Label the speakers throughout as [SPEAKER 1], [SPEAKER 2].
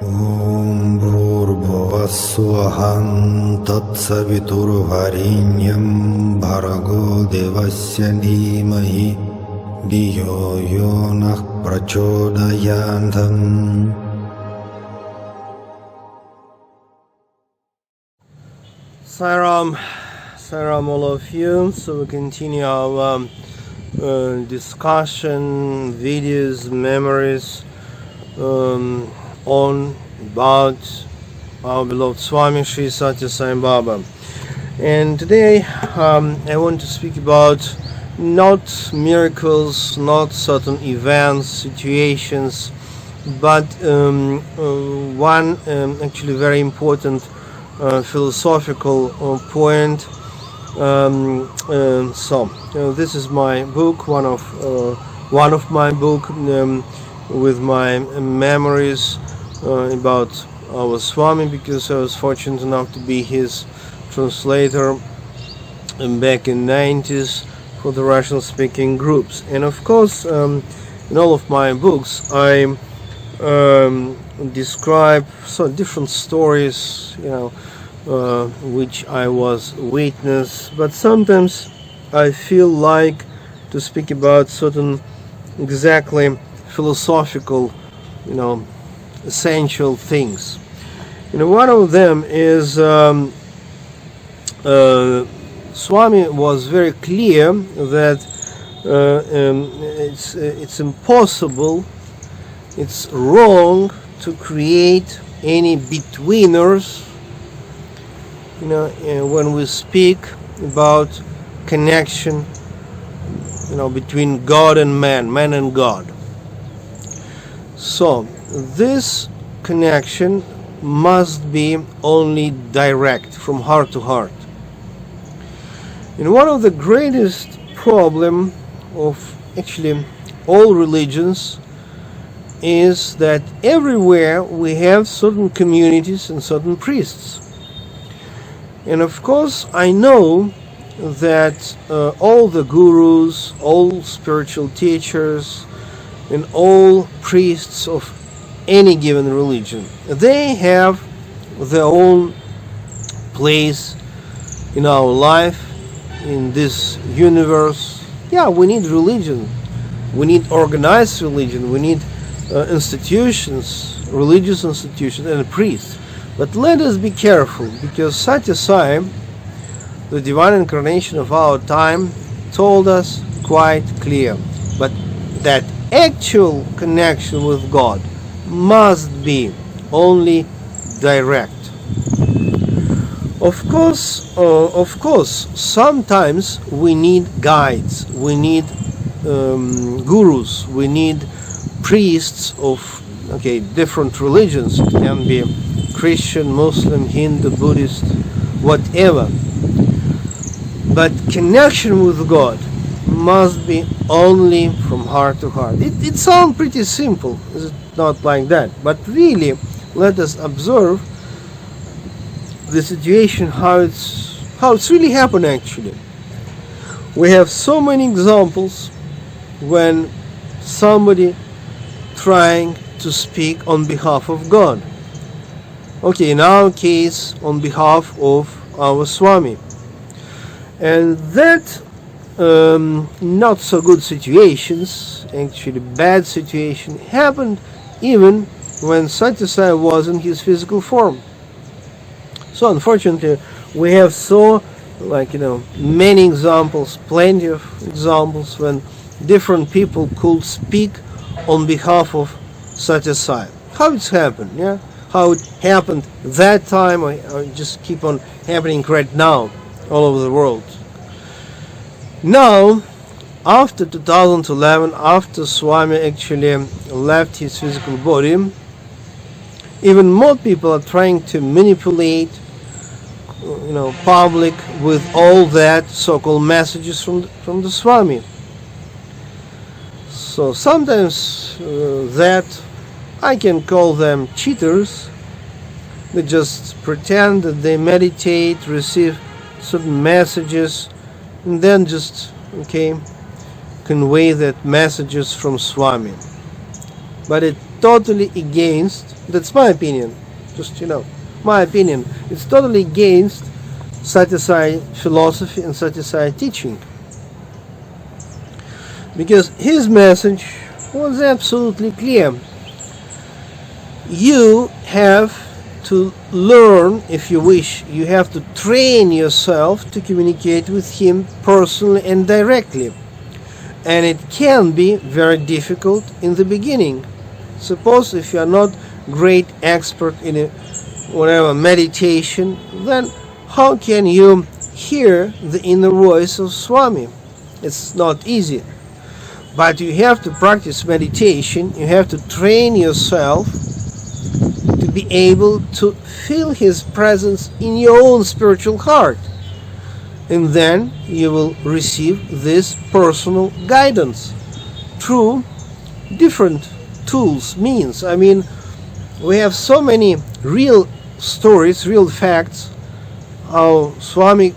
[SPEAKER 1] Om Bhurбhuvassuham Tatsaviturvarenyam Bhargo Devasya Dhimahi Dhiyo Yonah Prachodayantam.
[SPEAKER 2] Sairam all of you. So we continue our discussion, videos, memories on about our beloved Swami Sri Sathya Sai Baba. And today I want to speak about not miracles, not certain events, situations, but one actually very important philosophical point. This is my book, one of my book with my memories about our Swami, because I was fortunate enough to be his translator back in 90s for the Russian speaking groups. And of course in all of my books I describe different stories, which I was witness, but sometimes I feel like to speak about certain exactly philosophical, essential things. One of them is Swami was very clear that it's impossible, it's wrong to create any betweeners when we speak about connection between God and man and God. So this connection must be only direct, from heart to heart. And one of the greatest problem of actually all religions is that everywhere we have certain communities and certain priests. And of course I know that all the gurus, all spiritual teachers, and all priests of any given religion, they have their own place in our life, in this universe. Yeah, we need religion, we need organized religion, we need institutions, religious institutions, and priests. But let us be careful, because Sathya Sai, the divine incarnation of our time, told us quite clear, but that actual connection with God must be only direct. Of course, sometimes we need guides, we need gurus, we need priests of different religions. It can be Christian, Muslim, Hindu, Buddhist, whatever. But connection with God must be only from heart to heart. It sounds pretty simple, is it not like that? But really, let us observe the situation, how it's really happened actually. We have so many examples when somebody trying to speak on behalf of God. In our case, on behalf of our Swami. And that not so good situations, actually bad situation, happened even when Sathya Sai was in his physical form. So unfortunately we have many examples, plenty of examples when different people could speak on behalf of Sathya Sai. How it's happened, yeah? How it happened that time, or just keep on happening right now all over the world. Now, after 2011, after Swami actually left his physical body, even more people are trying to manipulate public with all that so-called messages from the Swami. So sometimes that I can call them cheaters. They just pretend that they meditate, receive certain messages, and then just convey that messages from Swami. But it totally against, that's my opinion, just, my opinion, it's totally against Sathya Sai philosophy and Sathya Sai teaching. Because his message was absolutely clear. You have to learn, if you wish, you have to train yourself to communicate with him personally and directly. And it can be very difficult in the beginning. Suppose if you are not great expert in whatever meditation, then how can you hear the inner voice of Swami? It's not easy. But you have to practice meditation, you have to train yourself to be able to feel his presence in your own spiritual heart. And then you will receive this personal guidance through different tools, means. I mean, we have so many real stories, real facts, how Swami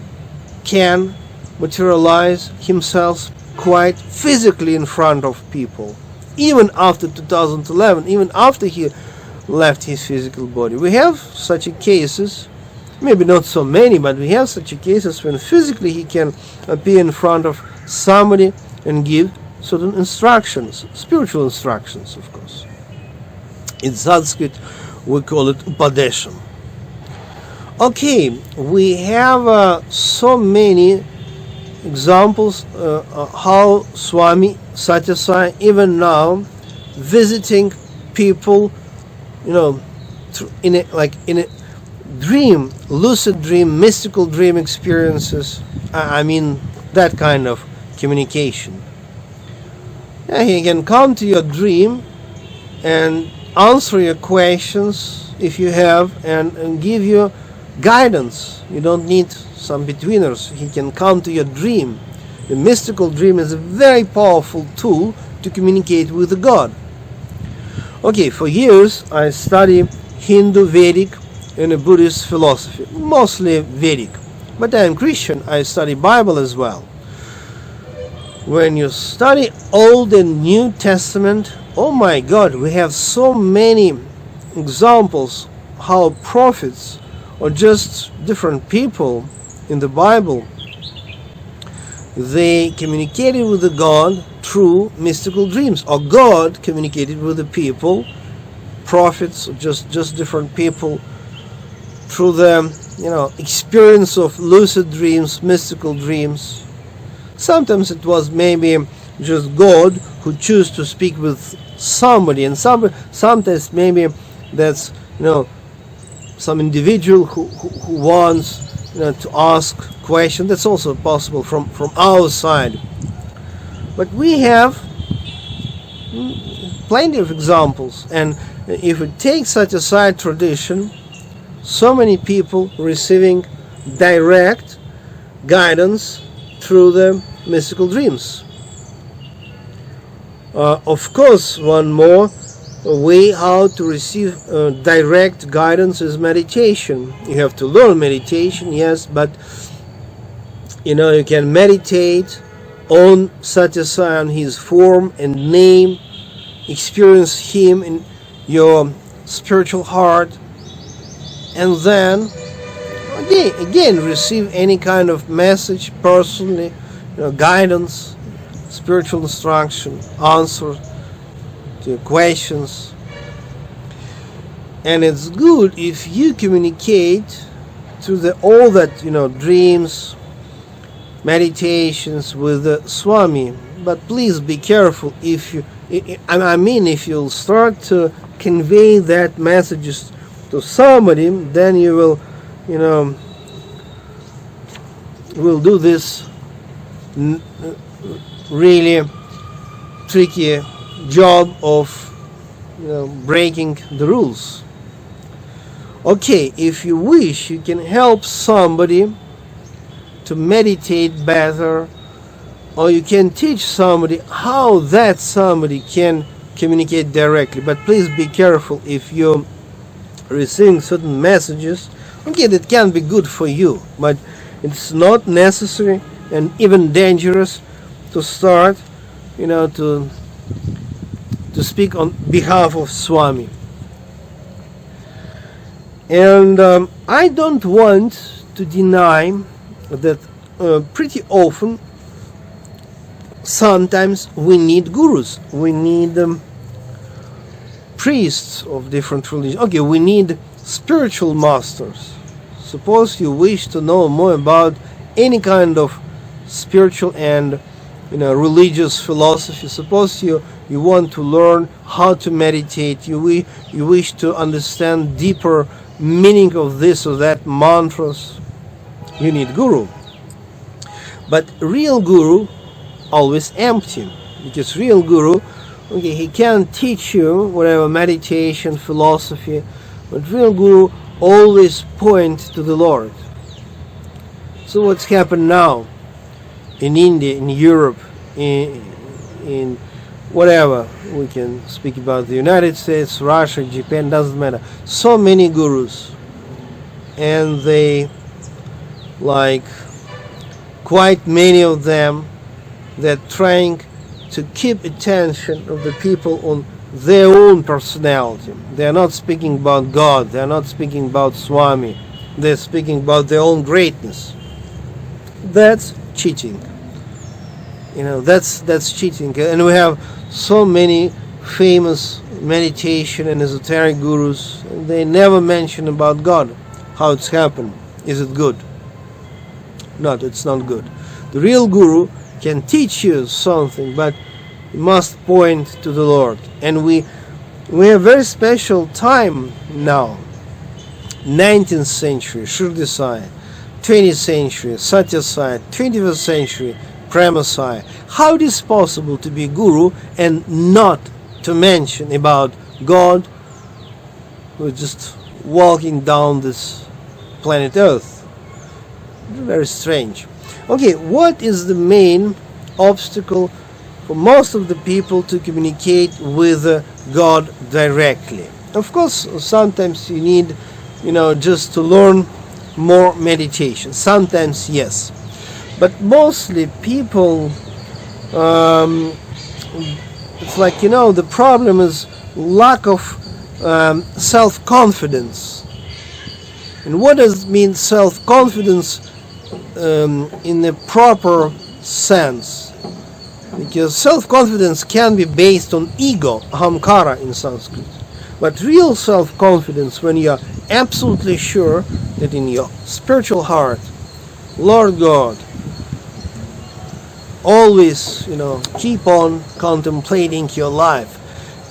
[SPEAKER 2] can materialize himself quite physically in front of people, even after 2011, even after he left his physical body. We have such cases, maybe not so many, but we have such cases when physically he can appear in front of somebody and give certain instructions, spiritual instructions, of course. In Sanskrit, we call it Upadesham. Okay, we have so many examples how Swami Sathya Sai, even now, visiting people, in a dream, lucid dream, mystical dream experiences. I mean, that kind of communication. Yeah, he can come to your dream and answer your questions if you have, and give you guidance. You don't need some betweeners. He can come to your dream. The mystical dream is a very powerful tool to communicate with the God. Okay, for years I study Hindu, Vedic, and Buddhist philosophy, mostly Vedic. But I am Christian, I study Bible as well. When you study Old and New Testament, oh my God, we have so many examples how prophets or just different people in the Bible, they communicated with the God through mystical dreams, or God communicated with the people, prophets, or just different people, through the experience of lucid dreams, mystical dreams. Sometimes it was maybe just God who chose to speak with somebody, and sometimes maybe that's some individual who wants to ask questions. That's also possible from our side. But we have plenty of examples, and if we take such a side tradition, so many people receiving direct guidance through the mystical dreams. Of course, one more way how to receive direct guidance is meditation. You have to learn meditation, yes, but you can meditate on Sathya Sai, on his form and name, experience him in your spiritual heart, and then again receive any kind of message personally, guidance, spiritual instruction, answer to your questions. And it's good if you communicate through all that dreams, meditations with the Swami. But please be careful if you'll start to convey that messages to somebody, then you will do this really tricky job of breaking the rules. Okay, if you wish, you can help somebody to meditate better, or you can teach somebody how that somebody can communicate directly. But please be careful if you're receiving certain messages. Okay, that can be good for you, but it's not necessary and even dangerous to start to to speak on behalf of Swami. And I don't want to deny that pretty often, sometimes we need gurus, we need priests of different religions. Okay, we need spiritual masters. Suppose you wish to know more about any kind of spiritual and religious philosophy. Suppose you want to learn how to meditate. You wish to understand deeper meaning of this or that mantras. You need guru. But real guru always empty, because real guru, okay, he can teach you whatever meditation, philosophy, but real guru always point to the Lord. So what's happened now in India, in Europe, in whatever, we can speak about the United States, Russia, Japan, doesn't matter. So many gurus, and they, like quite many of them, they're trying to keep attention of the people on their own personality. They're not speaking about God, they're not speaking about Swami, they're speaking about their own greatness. That's cheating. That's cheating. And we have so many famous meditation and esoteric gurus, and they never mention about God, how it's happened. Is it good? No, it's not good. The real guru can teach you something, but you must point to the Lord. And we have very special time now. 19th century, Sathya Sai. 20th century, Sathya Sai. 21st century, Prema Sai. How it is possible to be guru and not to mention about God who is just walking down this planet Earth? Very strange. Okay, what is the main obstacle for most of the people to communicate with God directly? Of course, sometimes you need, just to learn more meditation. Sometimes, yes. But mostly people, it's like, the problem is lack of self-confidence. And what does it mean, self-confidence in the proper sense? Because self-confidence can be based on ego, ahamkara in Sanskrit. But real self-confidence, when you are absolutely sure that in your spiritual heart, Lord God, always, keep on contemplating your life.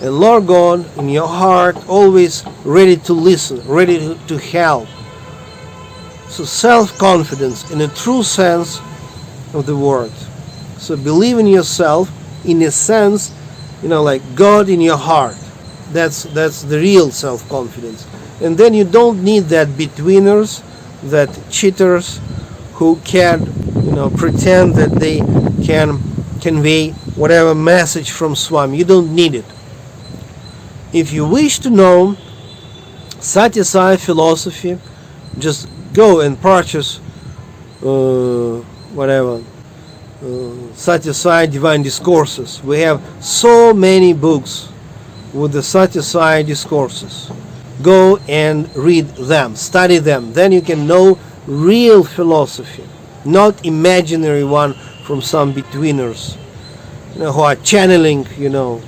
[SPEAKER 2] And Lord God, in your heart, always ready to listen, ready to help. So self-confidence in a true sense of the word. So believe in yourself in a sense, like God in your heart. That's the real self-confidence. And then you don't need that betweeners, that cheaters who can, pretend that they can convey whatever message from Swami. You don't need it. If you wish to know Sathya Sai philosophy, just go and purchase Sathya Sai Divine Discourses. We have so many books with the Sathya Sai discourses. Go and read them, study them. Then you can know real philosophy, not imaginary one from some betweeners, who are channeling,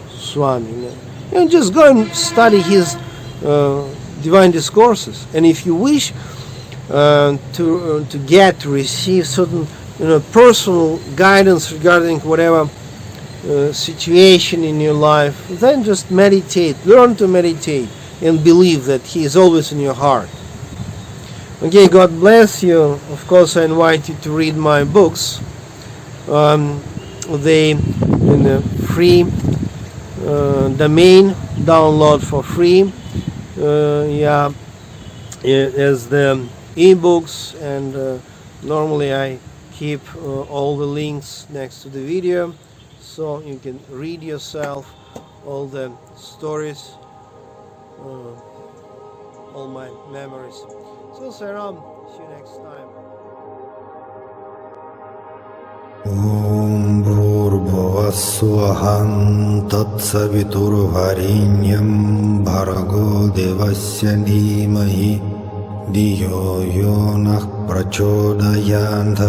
[SPEAKER 2] Swami. Just go and study his Divine Discourses. And if you wish to receive certain personal guidance regarding whatever situation in your life, then just meditate, learn to meditate, and believe that He is always in your heart. Okay, God bless you. Of course, I invite you to read my books. They in the free domain, download for free. As the ebooks, and normally I keep all the links next to the video, so you can read yourself all the stories, all my memories. So Saram, see you next time.
[SPEAKER 1] Om Bhurбhuva भर्गवस्वहं तत्सवितुर्वरेण्यं भर्गो देवस्य धीमहि धियो यो नः प्रचोदयात्